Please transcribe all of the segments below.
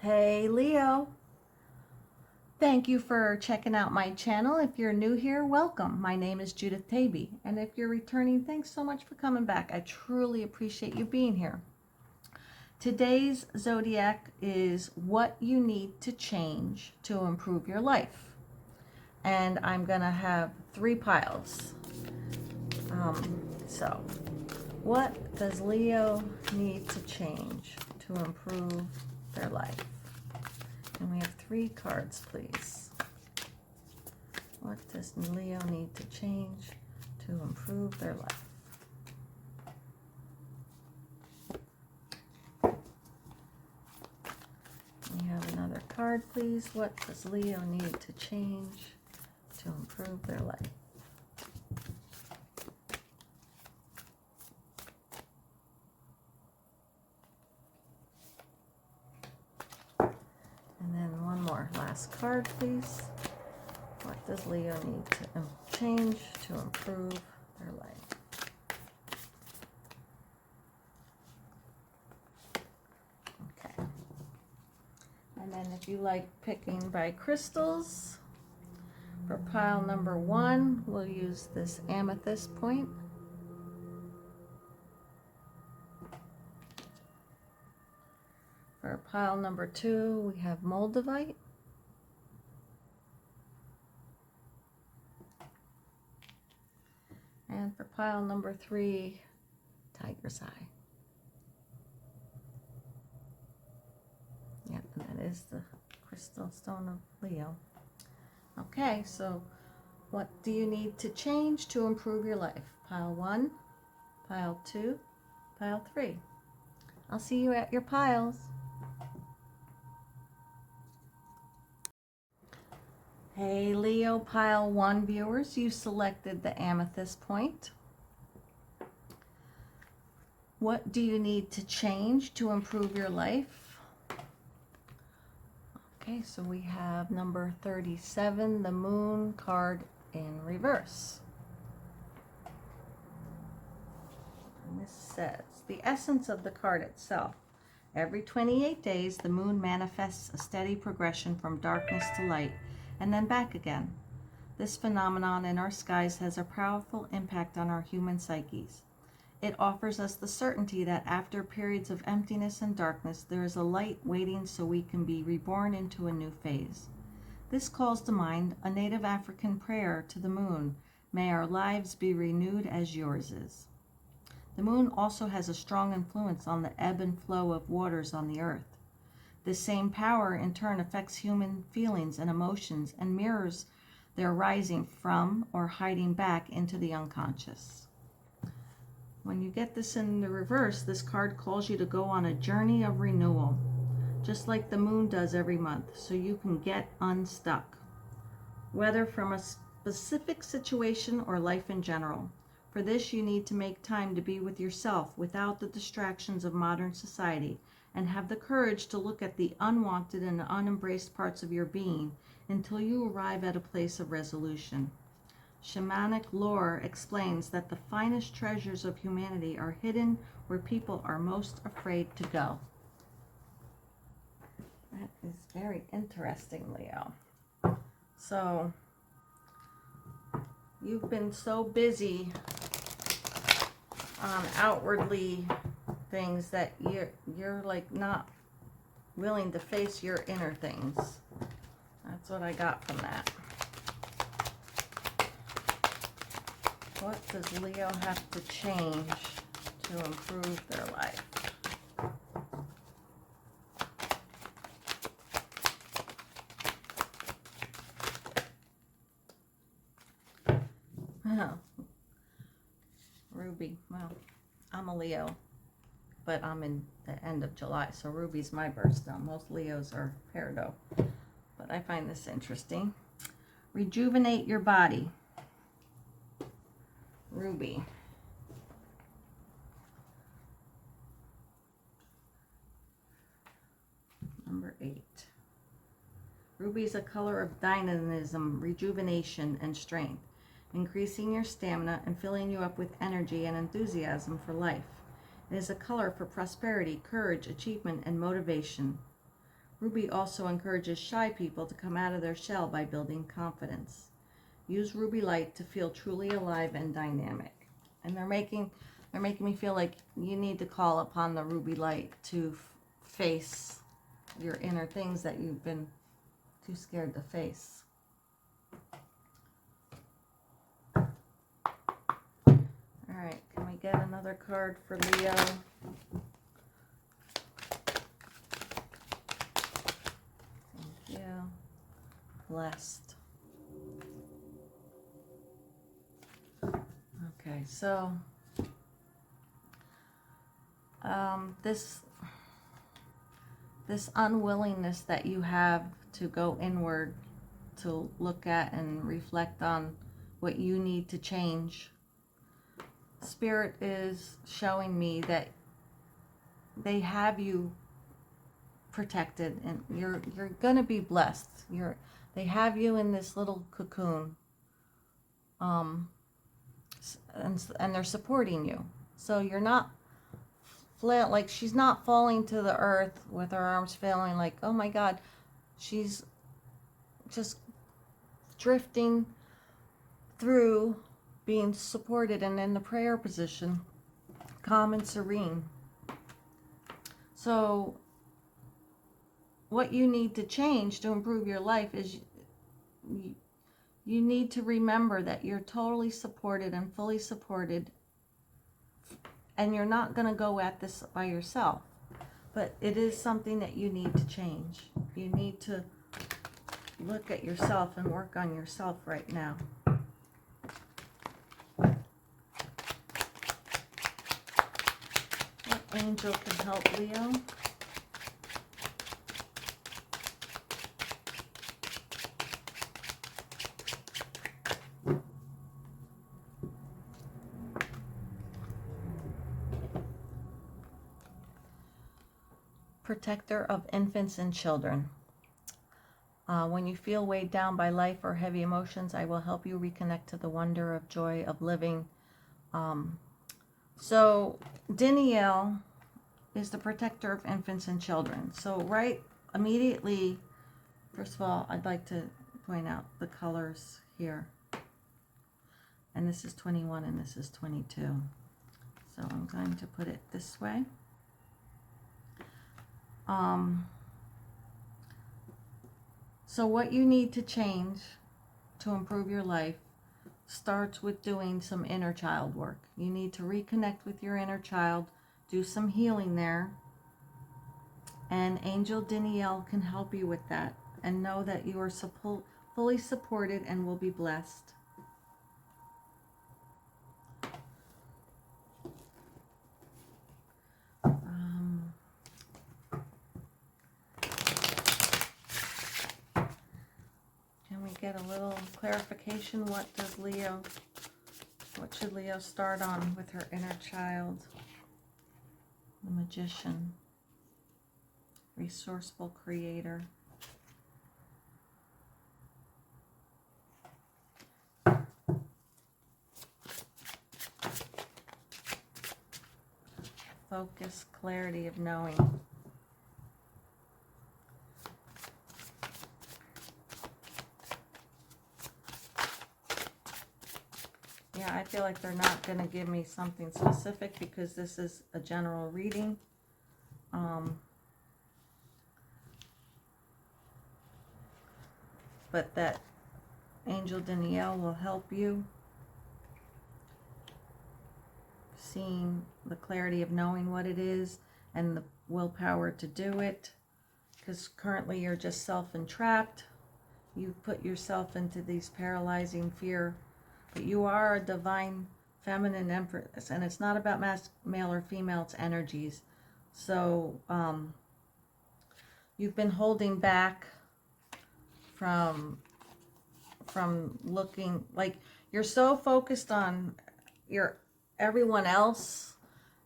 Hey Leo, thank you for checking out my channel. If you're new here, welcome. My name is Judith Taby, and if you're returning, thanks so much for coming back. I truly appreciate you being here. Today's zodiac is what you need to change to improve your life. And I'm gonna have 3 piles. So what does Leo need to change to improve their life? And we have 3 cards, please. What does Leo need to change to improve their life? We have another card, please. What does Leo need to change to improve their life? And then one more last card, please. What does Leo need to change to improve their life? Okay. And then if you like picking by crystals, for pile number 1, we'll use this amethyst point. For pile number 2, we have Moldavite. And for pile number 3, Tiger's Eye. Yep, and that is the crystal stone of Leo. Okay, so what do you need to change to improve your life? Pile 1, pile 2, pile 3. I'll see you at your piles. Hey Leo, pile 1 viewers, you selected the amethyst point. What do you need to change to improve your life? Okay, so we have number 37, the moon card in reverse. And this says, the essence of the card itself. Every 28 days, the moon manifests a steady progression from darkness to light, and then back again. This phenomenon in our skies has a powerful impact on our human psyches. It offers us the certainty that after periods of emptiness and darkness, there is a light waiting so we can be reborn into a new phase. This calls to mind a native African prayer to the moon, "May our lives be renewed as yours is." The moon also has a strong influence on the ebb and flow of waters on the earth. This same power in turn affects human feelings and emotions and mirrors their rising from or hiding back into the unconscious. When you get this in the reverse, this card calls you to go on a journey of renewal, just like the moon does every month, so you can get unstuck, whether from a specific situation or life in general. For this, you need to make time to be with yourself without the distractions of modern society, and have the courage to look at the unwanted and unembraced parts of your being until you arrive at a place of resolution. Shamanic lore explains that the finest treasures of humanity are hidden where people are most afraid to go. That is very interesting, Leo. So, you've been so busy on outwardly things that you're like not willing to face your inner things. That's what I got from that. What does Leo have to change to improve their life? Oh, Ruby. Well, I'm a Leo, but I'm in the end of July, so Ruby's my birthstone. Most Leos are peridot, but I find this interesting. Rejuvenate your body. Ruby. Number 8. Ruby is a color of dynamism, rejuvenation, and strength, increasing your stamina and filling you up with energy and enthusiasm for life. It is a color for prosperity, courage, achievement, and motivation. Ruby also encourages shy people to come out of their shell by building confidence. Use ruby light to feel truly alive and dynamic. And they're making me feel like you need to call upon the ruby light to face your inner things that you've been too scared to face. All right, can we get another card for Leo? Thank you. Blessed. Okay, so this unwillingness that you have to go inward, to look at and reflect on what you need to change. Spirit is showing me that they have you protected, and you're gonna be blessed. They have you in this little cocoon, and they're supporting you. So you're not like, she's not falling to the earth with her arms flailing like, oh my God. She's just drifting through, being supported and in the prayer position, calm and serene. So what you need to change to improve your life is you need to remember that you're totally supported and fully supported, and you're not going to go at this by yourself. But it is something that you need to change. You need to look at yourself and work on yourself right now. What angel can help Leo? Protector of infants and children. When you feel weighed down by life or heavy emotions, I will help you reconnect to the wonder of joy of living. So Danielle is the protector of infants and children. So right immediately, first of all, I'd like to point out the colors here. And this is 21 and this is 22. So I'm going to put it this way. So what you need to change to improve your life starts with doing some inner child work. You need to reconnect with your inner child, do some healing there, and Angel Danielle can help you with that, and know that you are fully supported and will be blessed. Get a little clarification. What should Leo start on with her inner child? The Magician, resourceful creator, focus, clarity of knowing. I feel like they're not going to give me something specific because this is a general reading. But that Angel Danielle will help you seeing the clarity of knowing what it is and the willpower to do it. Because currently you're just self-entrapped. You've put yourself into these paralyzing fear. But you are a divine feminine empress, and it's not about male or female, it's energies. So you've been holding back from looking, like you're so focused on everyone else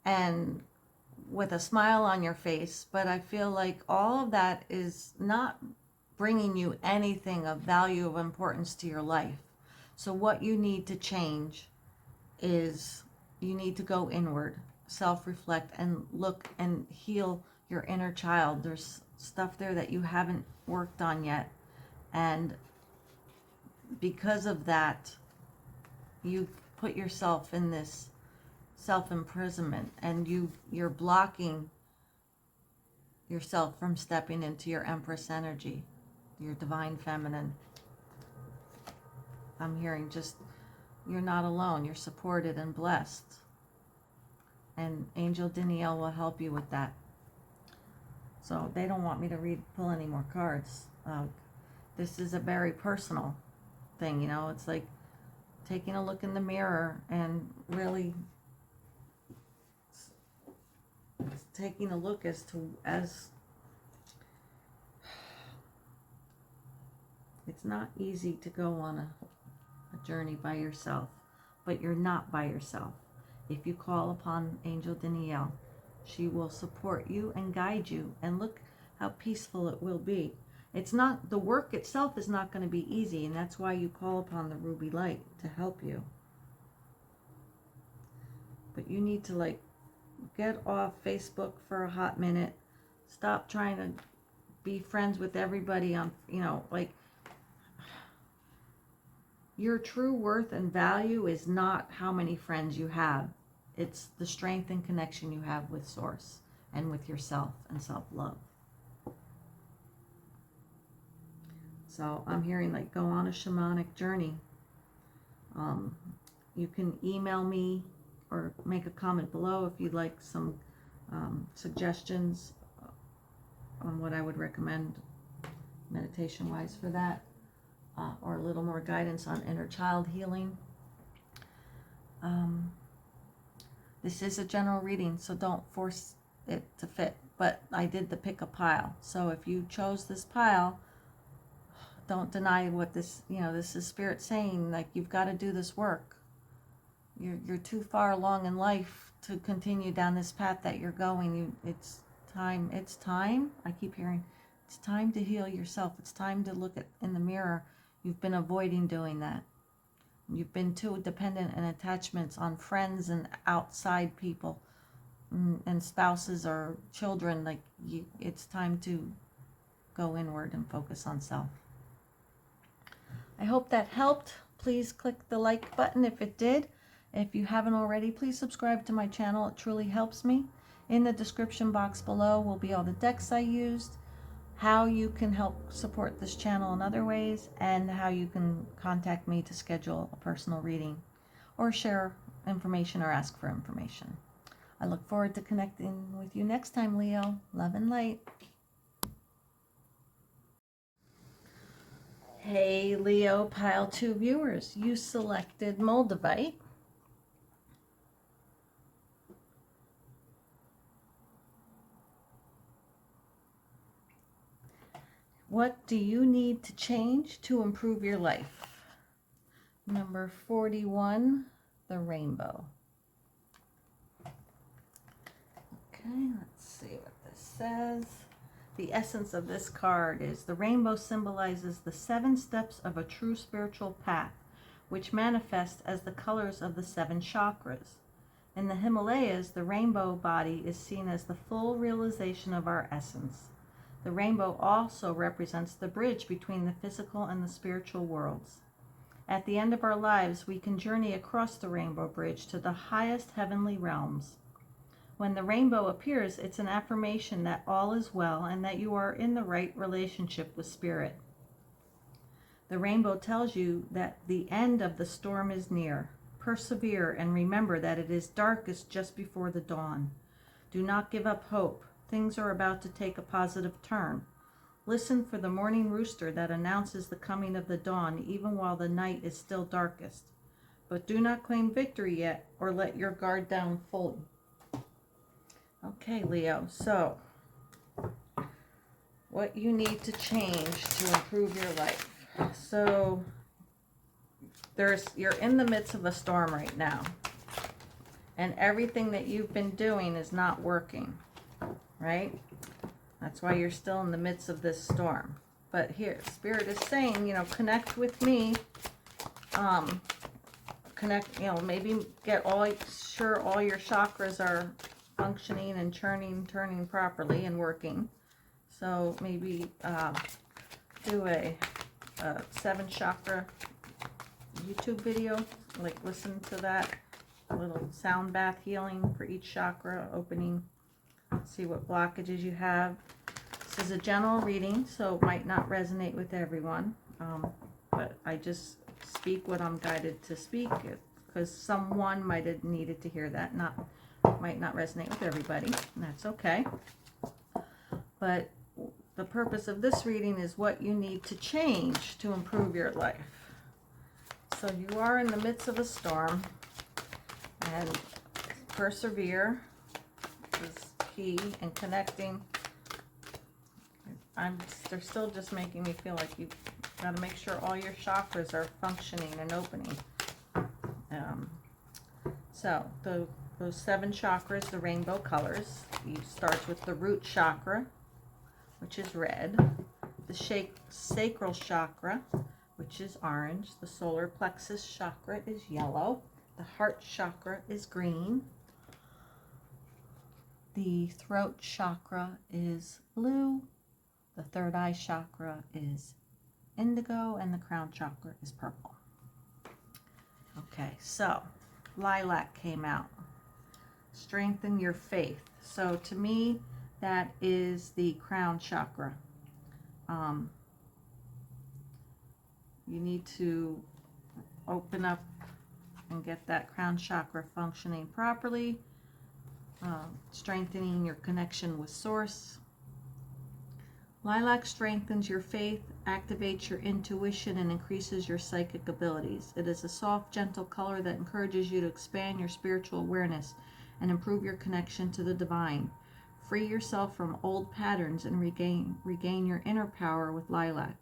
and with a smile on your face, but I feel like all of that is not bringing you anything of value, of importance to your life. So what you need to change is you need to go inward, self-reflect, and look and heal your inner child. There's stuff there that you haven't worked on yet. And because of that, you put yourself in this self-imprisonment, and you're blocking yourself from stepping into your Empress energy, your divine feminine. I'm hearing just, you're not alone. You're supported and blessed. And Angel Danielle will help you with that. So they don't want me to pull any more cards. This is a very personal thing, you know. It's like taking a look in the mirror and really taking a look as it's not easy to go on a journey by yourself, but you're not by yourself. If you call upon Angel Danielle, she will support you and guide you, and look how peaceful it will be. It's not, the work itself is not going to be easy, and that's why you call upon the ruby light to help you. But you need to, like, get off Facebook for a hot minute. Stop trying to be friends with everybody on, you know, like, your true worth and value is not how many friends you have. It's the strength and connection you have with Source and with yourself and self-love. So I'm hearing, like, go on a shamanic journey. You can email me or make a comment below if you'd like some suggestions on what I would recommend meditation-wise for that, or a little more guidance on inner child healing. This is a general reading, so don't force it to fit, but I did the pick a pile. So if you chose this pile, don't deny what this, you know, this is Spirit saying, like, you've got to do this work. You're too far along in life to continue down this path that you're going. It's time. I keep hearing, it's time to heal yourself. It's time to look in the mirror. You've been avoiding doing that. You've been too dependent on attachments on friends and outside people and spouses or children. Like, it's time to go inward and focus on self. I hope that helped. Please click the like button if it did. If you haven't already, please subscribe to my channel. It truly helps me. In the description box below will be all the decks I used, how you can help support this channel in other ways, and how you can contact me to schedule a personal reading or share information or ask for information. I look forward to connecting with you next time, Leo. Love and light. Hey, Leo Pile 2 viewers, you selected Moldavite. What do you need to change to improve your life? Number 41, the rainbow. Okay, let's see what this says. The essence of this card is the rainbow symbolizes the 7 steps of a true spiritual path, which manifest as the colors of the 7 chakras. In the Himalayas, the rainbow body is seen as the full realization of our essence. The rainbow also represents the bridge between the physical and the spiritual worlds. At the end of our lives, we can journey across the rainbow bridge to the highest heavenly realms. When the rainbow appears, it's an affirmation that all is well and that you are in the right relationship with Spirit. The rainbow tells you that the end of the storm is near. Persevere and remember that it is darkest just before the dawn. Do not give up hope. Things are about to take a positive turn. Listen for the morning rooster that announces the coming of the dawn even while the night is still darkest. But do not claim victory yet or let your guard down fully. Okay, Leo, so what you need to change to improve your life. So you're in the midst of a storm right now, and everything that you've been doing is not working, right? That's why you're still in the midst of this storm. But here, Spirit is saying, you know, connect with me. Connect, you know, maybe get sure all your chakras are functioning and turning properly and working. So maybe do a 7 chakra YouTube video, like listen to that, a little sound bath healing for each chakra, opening, see what blockages you have. This is a general reading, so it might not resonate with everyone, but I just speak what I'm guided to speak, because someone might have needed to hear that. Might not resonate with everybody, and that's okay. But the purpose of this reading is what you need to change to improve your life. So you are in the midst of a storm, and persevere is key in connecting. They're still just making me feel like you've got to make sure all your chakras are functioning and opening. So those 7 chakras, the rainbow colors, you start with the root chakra, which is red, the sacral chakra, which is orange, the solar plexus chakra is yellow, the heart chakra is green, the throat chakra is blue, the third eye chakra is indigo, and the crown chakra is purple. Okay, so lilac came out. Strengthen your faith. So to me, that is the crown chakra. You need to open up and get that crown chakra functioning properly, strengthening your connection with Source. Lilac strengthens your faith, activates your intuition, and increases your psychic abilities. It is a soft, gentle color that encourages you to expand your spiritual awareness and improve your connection to the divine. Free yourself from old patterns and regain your inner power with lilac,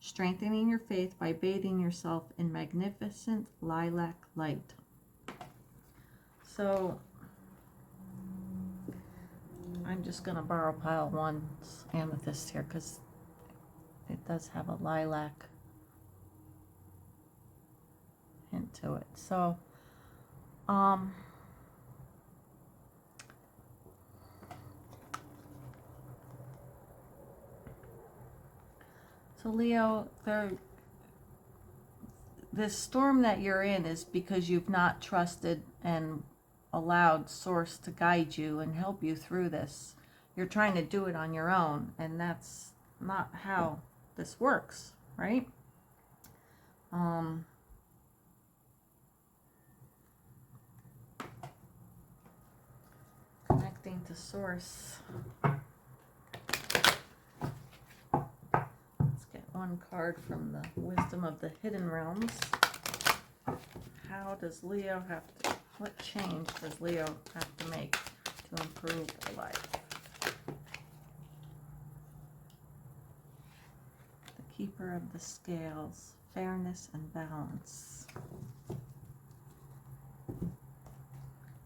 strengthening your faith by bathing yourself in magnificent lilac light. So I'm just going to borrow pile 1's amethyst here because it does have a lilac hint to it. So Leo, this storm that you're in is because you've not trusted and allowed Source to guide you and help you through this. You're trying to do it on your own, and that's not how this works, right? Connecting to Source. One card from the Wisdom of the Hidden Realms. How does Leo have to, what change does Leo have to make to improve their life? The Keeper of the Scales, fairness and balance.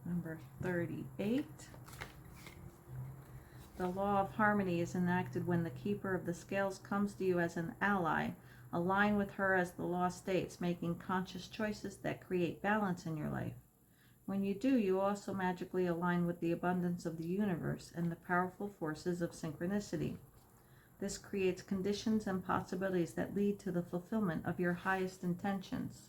Number 38. The law of harmony is enacted when the Keeper of the Scales comes to you as an ally. Align with her as the law states, making conscious choices that create balance in your life. When you do, you also magically align with the abundance of the universe and the powerful forces of synchronicity. This creates conditions and possibilities that lead to the fulfillment of your highest intentions.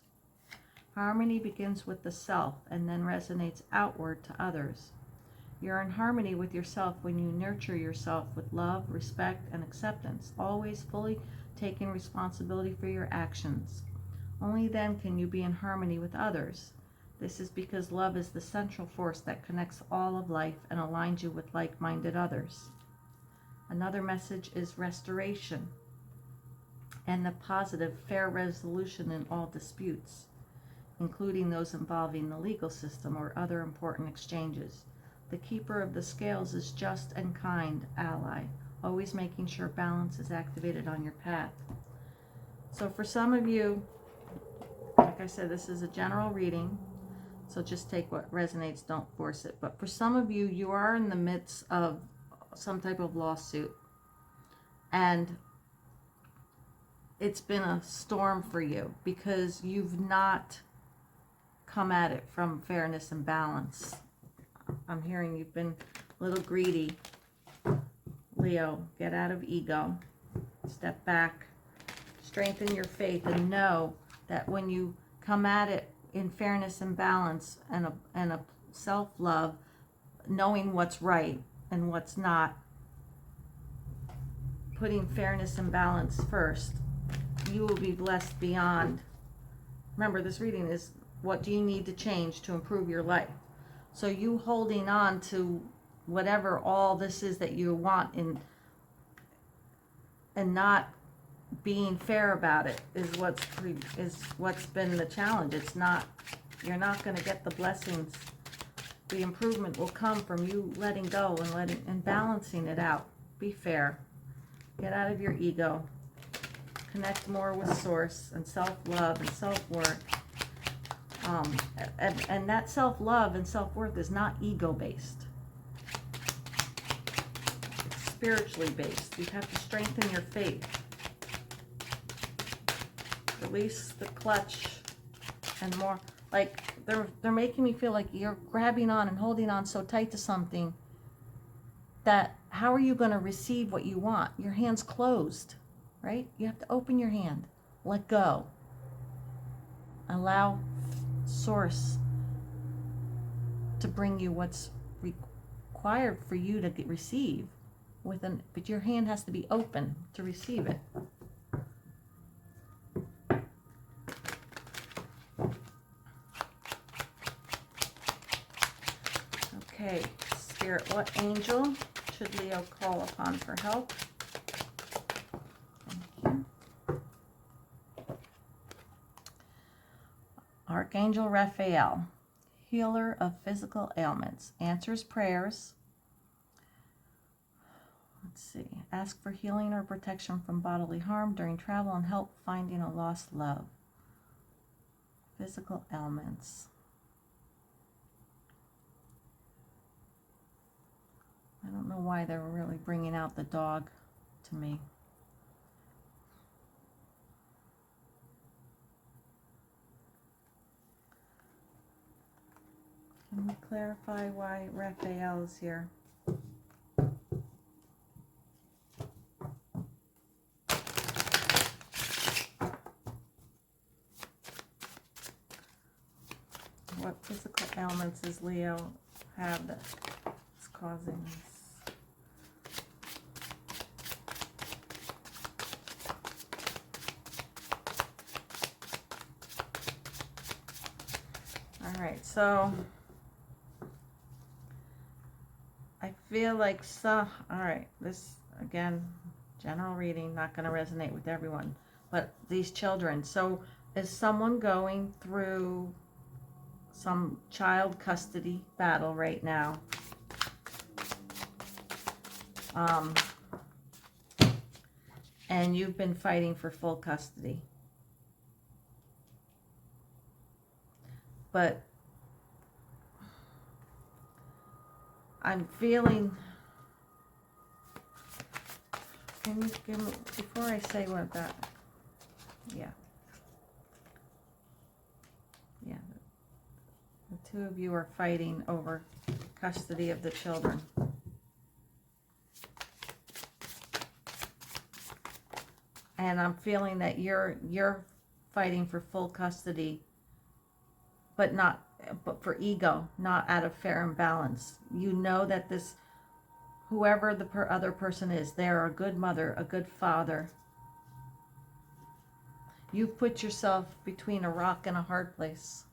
Harmony begins with the self and then resonates outward to others. You're in harmony with yourself when you nurture yourself with love, respect, and acceptance, always fully taking responsibility for your actions. Only then can you be in harmony with others. This is because love is the central force that connects all of life and aligns you with like-minded others. Another message is restoration and the positive, fair resolution in all disputes, including those involving the legal system or other important exchanges. The Keeper of the Scales is just and kind ally, always making sure balance is activated on your path. So for some of you, like I said, this is a general reading, so just take what resonates, don't force it. But for some of you, you are in the midst of some type of lawsuit, and it's been a storm for you because you've not come at it from fairness and balance. I'm hearing you've been a little greedy, Leo, get out of ego, step back, strengthen your faith, and know that when you come at it in fairness and balance and a self-love, knowing what's right and what's not, putting fairness and balance first, you will be blessed beyond. Remember, this reading is what do you need to change to improve your life. So you holding on to whatever all this is that you want and not being fair about it is what's been the challenge. It's not, you're not going to get the blessings. The improvement will come from you letting go and balancing it out. Be fair. Get out of your ego. Connect more with source and self-love and self-worth. And that self-love and self-worth is not ego-based. It's spiritually based. You have to strengthen your faith. Release the clutch and more. Like, they're making me feel like you're grabbing on and holding on so tight to something that how are you going to receive what you want? Your hand's closed, right? You have to open your hand. Let go. Allow source to bring you what's required for you to receive but your hand has to be open to receive it. Okay, Spirit, what angel should Leo call upon for help? Thank you. Archangel Raphael, healer of physical ailments, answers prayers. Let's see. Ask for healing or protection from bodily harm during travel and help finding a lost love. Physical ailments. I don't know why they were really bringing out the dog to me. Can we clarify why Raphael is here? What physical ailments does Leo have that's causing this? All right, so I feel like all right, this again, general reading, not going to resonate with everyone, but these children. So is someone going through some child custody battle right now? And you've been fighting for full custody. But I'm feeling, can you give me, before I say what that, yeah, the two of you are fighting over custody of the children. And I'm feeling that you're fighting for full custody, but for ego, not out of fair and balance. You know that this, whoever the other person is, they're a good mother, a good father. You've put yourself between a rock and a hard place.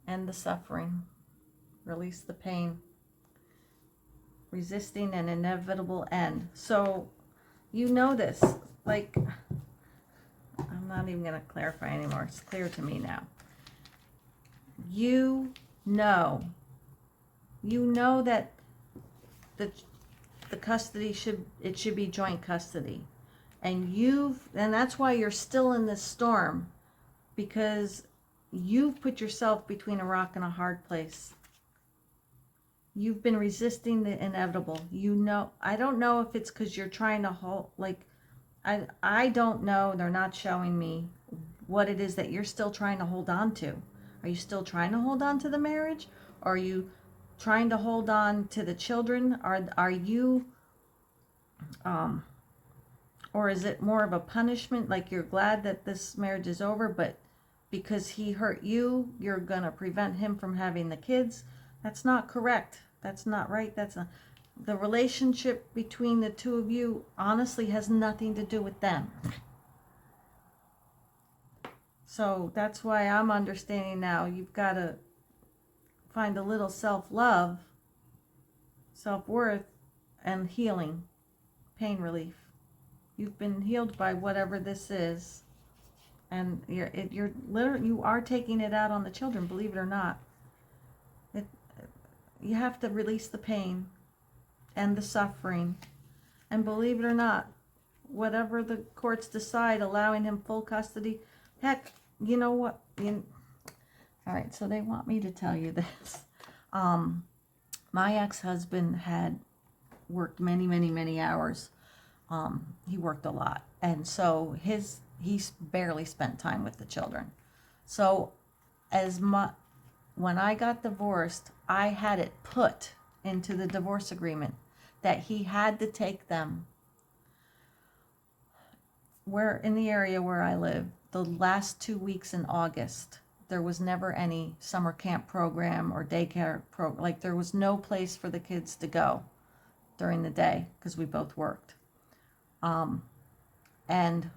End the suffering. Release the pain. Resisting an inevitable end. So, you know this. Like, I'm not even going to clarify anymore. It's clear to me now. You know that the custody should be joint custody. And that's why you're still in this storm, because you've put yourself between a rock and a hard place. You've been resisting the inevitable. I don't know if it's because you're trying to hold, like, I don't know, they're not showing me what it is that you're still trying to hold on to. Are you still trying to hold on to the marriage? Are you trying to hold on to the children? Are you, or is it more of a punishment? Like you're glad that this marriage is over, but because he hurt you, you're gonna prevent him from having the kids? That's not correct. That's not right. That's not. The relationship between the two of you honestly has nothing to do with them. So that's why I'm understanding now you've got to find a little self-love, self-worth, and healing, pain relief. You've been healed by whatever this is, and you're literally, you are taking it out on the children, believe it or not. You have to release the pain and the suffering, and believe it or not, whatever the courts decide, allowing him full custody, heck, you know what? All right, so they want me to tell you this. My ex-husband had worked many, many, many hours. He worked a lot, and so he barely spent time with the children. So when I got divorced, I had it put into the divorce agreement that he had to take them where in the area where I live, the last 2 weeks in August. There was never any summer camp program or daycare program. Like there was no place for the kids to go during the day because we both worked. And,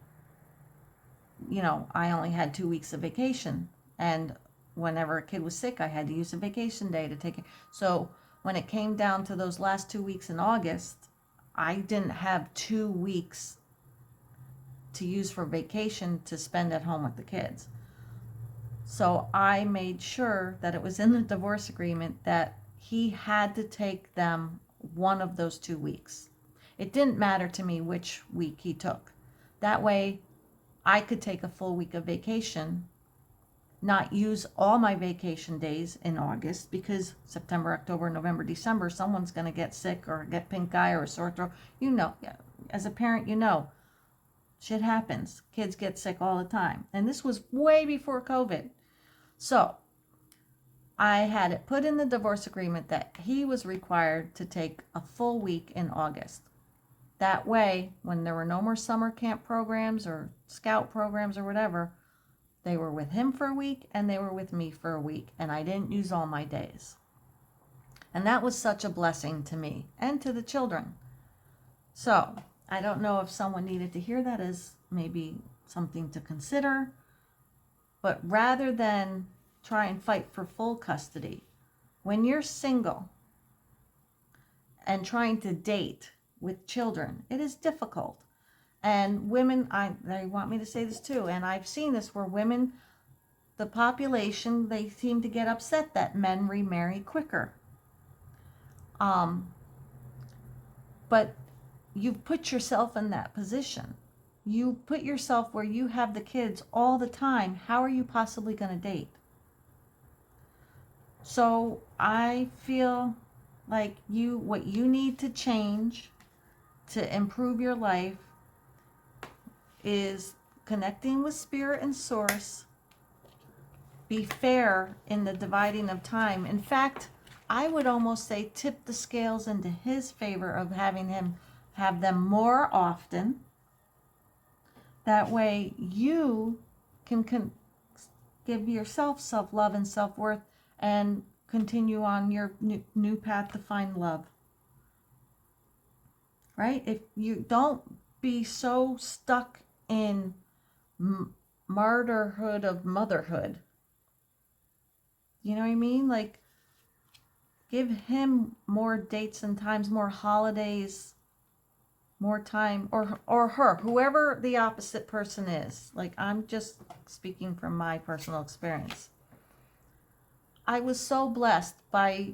you know, I only had 2 weeks of vacation. And whenever a kid was sick, I had to use a vacation day to take it. So when it came down to those last 2 weeks in August, I didn't have 2 weeks to use for vacation to spend at home with the kids. So I made sure that it was in the divorce agreement that he had to take them one of those 2 weeks. It didn't matter to me which week he took. That way I could take a full week of vacation, not use all my vacation days in August, because September, October, November, December, someone's going to get sick or get pink eye or a sore throat. You know, as a parent, you know, shit happens. Kids get sick all the time. And this was way before COVID. So I had it put in the divorce agreement that he was required to take a full week in August. That way, when there were no more summer camp programs or scout programs or whatever, they were with him for a week and they were with me for a week, and I didn't use all my days. And that was such a blessing to me and to the children. So I don't know if someone needed to hear that as maybe something to consider, but rather than try and fight for full custody, when you're single and trying to date with children, it is difficult. And women, they want me to say this too, and I've seen this where women, the population, they seem to get upset that men remarry quicker. But you've put yourself in that position. You put yourself where you have the kids all the time. How are you possibly going to date? So I feel like what you need to change to improve your life is connecting with spirit and source. Be fair in the dividing of time. In fact, I would almost say tip the scales into his favor of having him have them more often. That way you can give yourself self-love and self-worth and continue on your new path to find love. Right? If you don't be so stuck in martyrhood of motherhood. You know what I mean? Like, give him more dates and times, more holidays, more time, or her, whoever the opposite person is. Like, I'm just speaking from my personal experience. I was so blessed by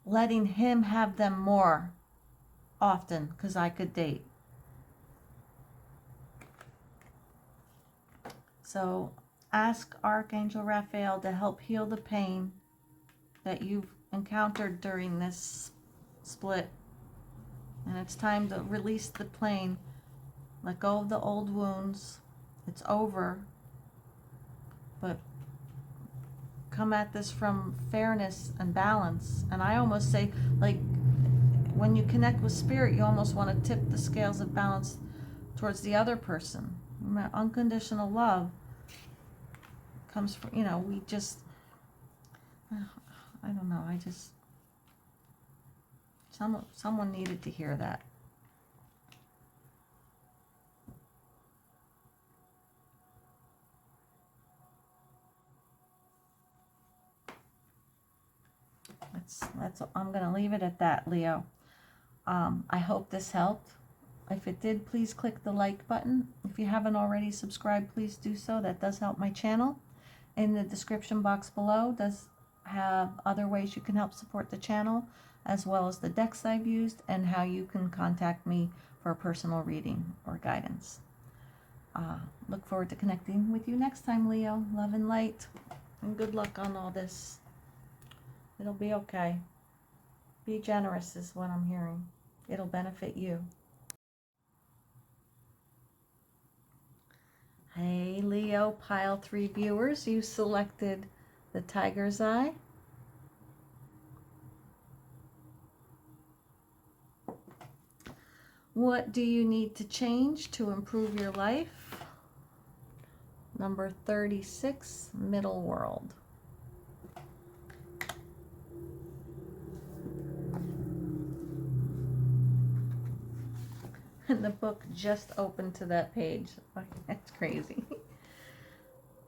letting him have them more often because I could date. So ask Archangel Raphael to help heal the pain that you've encountered during this split. And it's time to release the pain. Let go of the old wounds. It's over. but come at this from fairness and balance. And I almost say, like, when you connect with spirit, you almost want to tip the scales of balance towards the other person. Unconditional love comes from, you know, we just, I don't know, I just, someone needed to hear that. I'm going to leave it at that, Leo. I hope this helped. If it did, please click the like button. If you haven't already subscribed, please do so. That does help my channel. In the description box below does have other ways you can help support the channel, as well as the decks I've used and how you can contact me for a personal reading or guidance. Look forward to connecting with you next time, Leo. Love and light, and good luck on all this. It'll be okay. Be generous is what I'm hearing. It'll benefit you. Hey, Leo, pile 3 viewers. You selected the Tiger's Eye. What do you need to change to improve your life? Number 36, Middle World. And the book just opened to that page. That's crazy.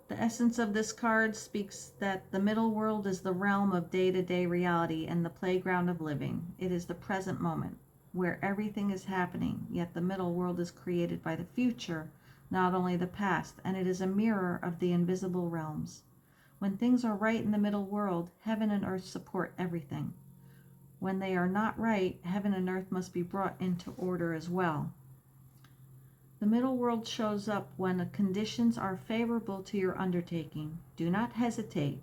The essence of this card speaks that the middle world is the realm of day-to-day reality and the playground of living. It is the present moment, where everything is happening, yet the middle world is created by the future, not only the past, and it is a mirror of the invisible realms. When things are right in the middle world, heaven and earth support everything. When they are not right, heaven and earth must be brought into order as well. The middle world shows up when the conditions are favorable to your undertaking. Do not hesitate.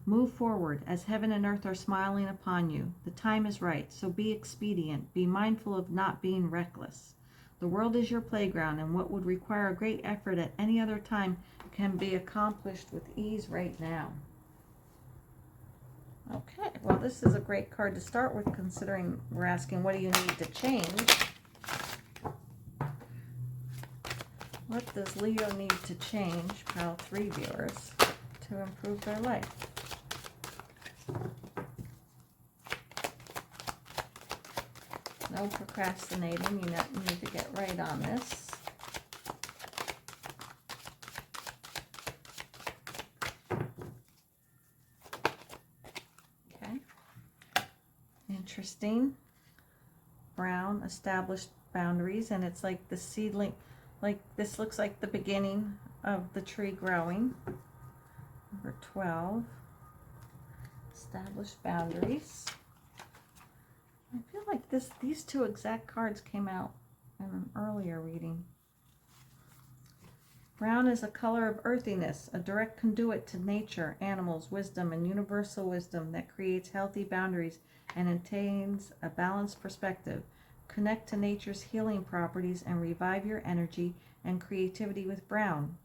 Move forward, as heaven and earth are smiling upon you. The time is right, so be expedient. Be mindful of not being reckless. The world is your playground, and what would require a great effort at any other time can be accomplished with ease right now. Okay, well, this is a great card to start with, considering we're asking what do you need to change. What does Leo need to change, pile 3 viewers, to improve their life? No procrastinating. You need to get right on this. Interesting. Brown, established boundaries, and it's like the seedling, like this looks like the beginning of the tree growing. Number 12, established boundaries. I feel like these 2 exact cards came out in an earlier reading. Brown is a color of earthiness, a direct conduit to nature, animals, wisdom, and universal wisdom that creates healthy boundaries and attains a balanced perspective. Connect to nature's healing properties and revive your energy and creativity with brown.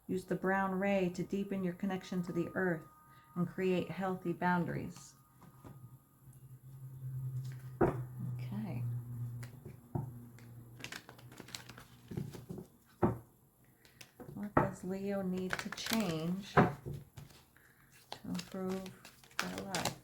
Use the brown ray to deepen your connection to the earth and create healthy boundaries. Okay. What does Leo need to change to improve their life?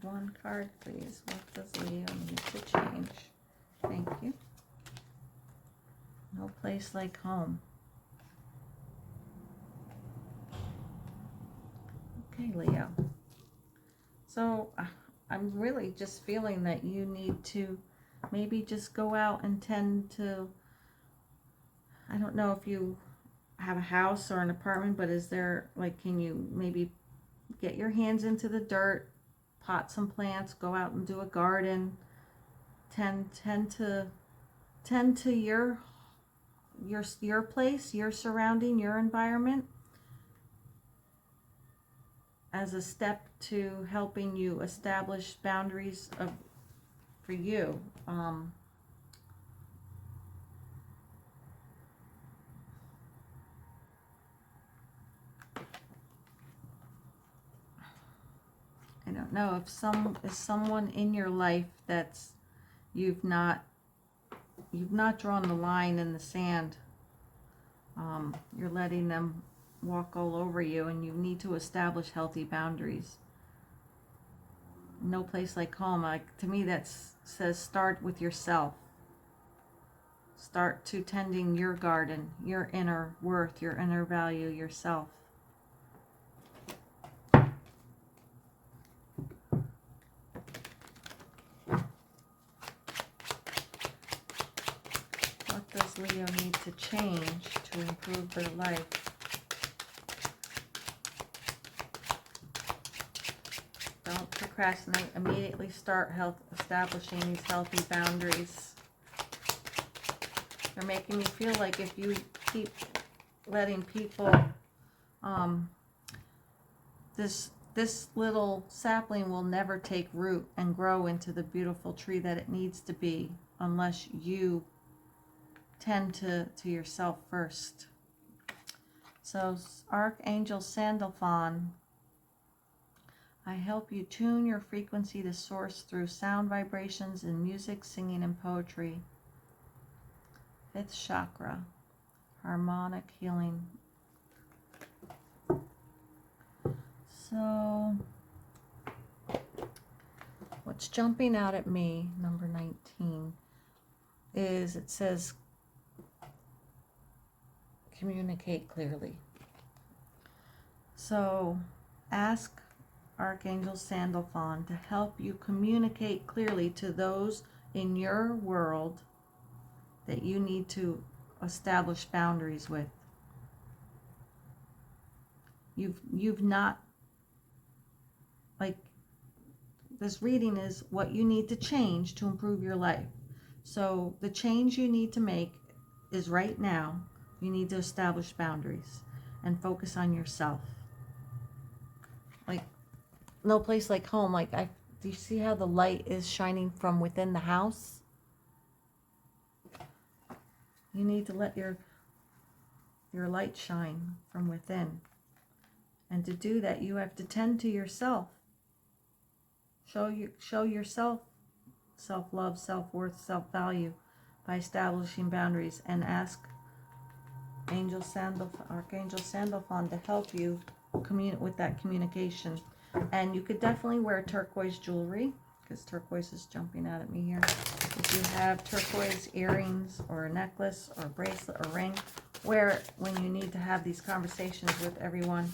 One card, please. What does Leo need to change? Thank you. No place like home. Okay, Leo. So I'm really just feeling that you need to maybe just go out and tend to, I don't know if you have a house or an apartment, but is there, like, can you maybe get your hands into the dirt, pot some plants, go out and do a garden, tend to your place, your surrounding, your environment, as a step to helping you establish boundaries for you. I don't know if someone in your life that's you've not drawn the line in the sand. You're letting them walk all over you, and you need to establish healthy boundaries. No place like home. To me, that says start with yourself. Start to tending your garden, your inner worth, your inner value, yourself. What does Leo need to change to improve their life? Don't procrastinate. Immediately start establishing these healthy boundaries. They're making me feel like if you keep letting people, this little sapling will never take root and grow into the beautiful tree that it needs to be unless you tend to yourself first. So Archangel Sandalphon, I help you tune your frequency to source through sound vibrations in music, singing, and poetry. 5th chakra, harmonic healing. So, what's jumping out at me, number 19, is it says communicate clearly. So, ask Archangel Sandalphon to help you communicate clearly to those in your world that you need to establish boundaries with. You've not, like, this reading is what you need to change to improve your life. So the change you need to make is right now. You need to establish boundaries and focus on yourself. Like, no place like home. Like, do you see how the light is shining from within the house? You need to let your light shine from within. And to do that, you have to tend to yourself. Show yourself self-love, self-worth, self-value by establishing boundaries, and ask Archangel Sandalphon to help you with that communication. And you could definitely wear turquoise jewelry, because turquoise is jumping out at me here. If you have turquoise earrings or a necklace or a bracelet or ring, wear it when you need to have these conversations with everyone.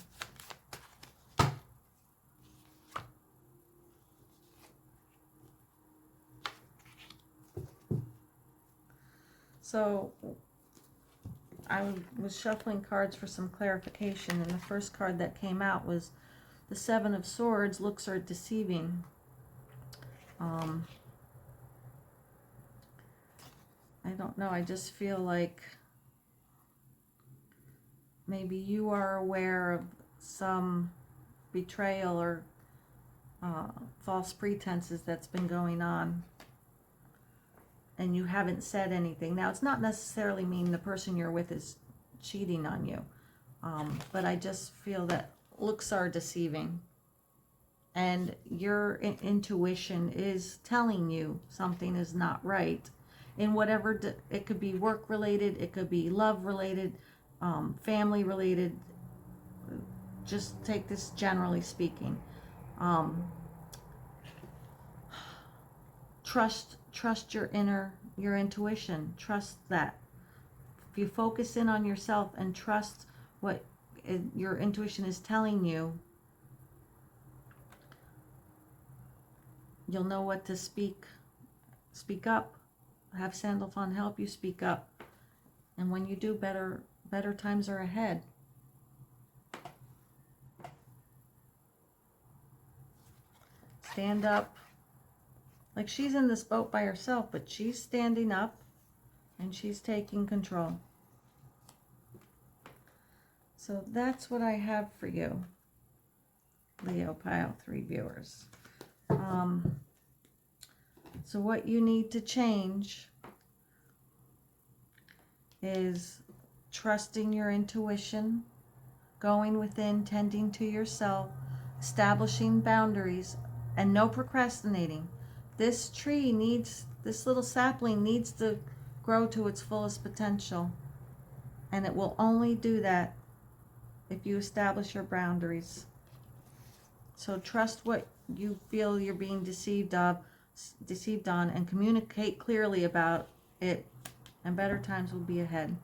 So I was shuffling cards for some clarification, and the first card that came out was the 7 of Swords. Looks are deceiving. I don't know. I just feel like maybe you are aware of some betrayal or false pretenses that's been going on, and you haven't said anything. Now, it's not necessarily mean the person you're with is cheating on you, but I just feel that looks are deceiving, and your intuition is telling you something is not right in whatever, it could be work related, it could be love related, family related. Just take this generally speaking. Trust your intuition. Trust that. If you focus in on yourself and trust what your intuition is telling you, you'll know what to speak up. Have Sandalphon help you speak up. And when you do, better times are ahead. Stand up. Like, she's in this boat by herself, but she's standing up and she's taking control. So that's what I have for you. Leo pile 3 viewers. So what you need to change is trusting your intuition, going within, tending to yourself, establishing boundaries, and no procrastinating. This tree needs, this little sapling needs to grow to its fullest potential. And it will only do that if you establish your boundaries. So trust what you feel you're being deceived on, and communicate clearly about it, and better times will be ahead.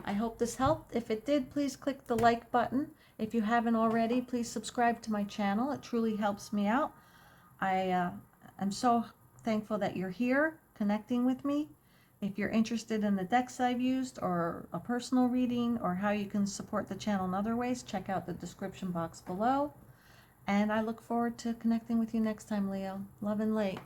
I hope this helped. If it did, please click the like button. If you haven't already, please subscribe to my channel. It truly helps me out. I am so thankful that you're here connecting with me. If you're interested in the decks I've used, or a personal reading, or how you can support the channel in other ways, check out the description box below. And I look forward to connecting with you next time, Leo. Love and light.